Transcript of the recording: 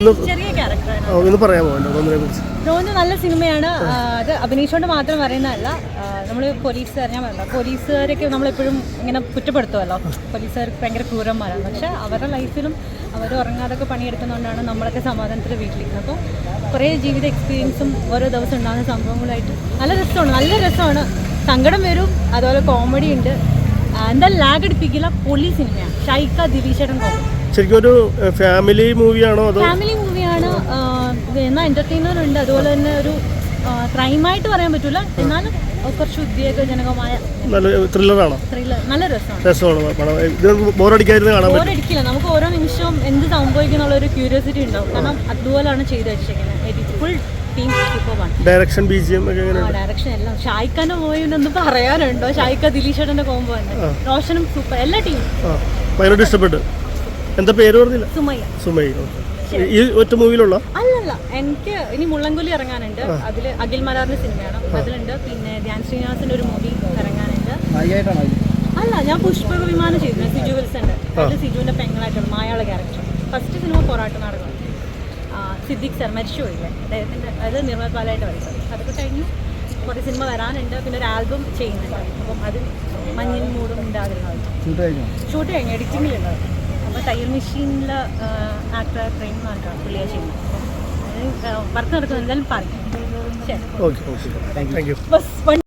ചെറിയ ക്യാരക്ടറാണ്. റോന് നല്ല സിനിമയാണ്. അത് അഭിനയിച്ചുകൊണ്ട് മാത്രം പറയുന്നതല്ല. നമ്മൾ പോലീസുകാരൊക്കെ നമ്മളെപ്പോഴും ഇങ്ങനെ കുറ്റപ്പെടുത്തുമല്ലോ. പോലീസുകാർക്ക് ഭയങ്കര ക്രൂരന്മാരാണ്. പക്ഷേ അവരുടെ ലൈഫിലും അവർ ഉറങ്ങാതൊക്കെ പണിയെടുക്കുന്നതുകൊണ്ടാണ് നമ്മളൊക്കെ സമാധാനത്തിൽ വീട്ടിലിരിക്കുന്നത്. അപ്പോൾ കുറേ ജീവിത എക്സ്പീരിയൻസും ഓരോ ദിവസം ഉണ്ടാകുന്ന സംഭവങ്ങളായിട്ട് നല്ല രസമാണ്. സങ്കടം വരും, അതുപോലെ കോമഡി ഉണ്ട്. എന്തായാലും ലാഗ് അടിപ്പിക്കില്ല. പൊളി സിനിമയാണ്. ഷൈക്ക ദിലീഷേട്ടൻ കോമഡി. ശരിക്കും ഒരു ഫാമിലി മൂവിയാണോ? ഫാമിലി മൂവിയാണ്. എന്നാൽ എൻ്റർടൈനർ ഉണ്ട്. അതുപോലെ തന്നെ ഒരു ക്രൈമായിട്ട് പറയാൻ പറ്റില്ല, എന്നാലും കുറച്ച് ഉദ്വേഗജനകമായ ത്രില്ലറാണ്. നല്ല രസമാണ്. ബോറടിക്കില്ല. നമുക്ക് ഓരോ നിമിഷവും എന്ത് സംഭവിക്കുന്നുള്ളൊരു ക്യൂരിയോസിറ്റി ഉണ്ടാവും. കാരണം അതുപോലെയാണ് ചെയ്ത് വെച്ചേക്കുന്നത്. ഫുൾ ടീം സൂപ്പറാണ്. ഡയറക്ഷൻ ഡയറക്ഷൻ എല്ലാം. ഷായിഖാന്റെ മൂവിനൊന്നും പറയാനുണ്ടോ? ഷായിഖ ദിലീഷേട്ടന്റെ കോംബോ തന്നെ. റോഷനും സൂപ്പർ. എല്ലാ ടീമും ഇഷ്ടപ്പെട്ടു. എന്താ പേര് പറഞ്ഞില്ല? സുമയ്യ. ഈ ഒറ്റ മൂവിയിലുള്ള അല്ലല്ല, എനിക്ക് ഇനി മുള്ളൻകൊല്ലി ഇറങ്ങാനുണ്ട്. അതിൽ അഖിൽ മലാറിന്റെ സിനിമയാണ്, അതിലുണ്ട്. പിന്നെ ധ്യാൻ ശ്രീനിവാസിന്റെ ഒരു മൂവി ഇറങ്ങാനുണ്ട്. അല്ല, ഞാൻ പുഷ്പക വിമാനം ചെയ്തിരുന്നു. സിജു വിൽസന്റെ. അതിൽ സിജുവിന്റെ പെങ്ങളായിട്ടാണ് മായാള ക്യാരക്ടർ. ഫസ്റ്റ് സിനിമ പോരാട്ട നാടകം. സിദ്ദിഖ് സർ മരിച്ചുപോയില്ലേ, അദ്ദേഹത്തിന്റെ. അത് നിർമ്മൽ പാലായിട്ട് വരച്ചത്. അതൊക്കെ കഴിഞ്ഞു. കുറേ സിനിമ വരാനുണ്ട്. പിന്നെ ഒരു ആൽബം ചെയ്യുന്നുണ്ട്. അപ്പം അത് മഞ്ഞിൽ മൂടും ഉണ്ടാകുന്നത് ഷൂട്ട് കഴിഞ്ഞു. എഡിറ്റിങ്ങിലുണ്ട്. അപ്പോൾ തയ്യൽ മെഷീനിൽ ആക്ടർ ട്രെയിൻ മാറ്റാണ് പുള്ളിയെ ചെയ്യുന്നത്. അപ്പം വർക്ക് നടക്കുന്നത് എന്തായാലും പറയും. ശരി, ഓക്കെ.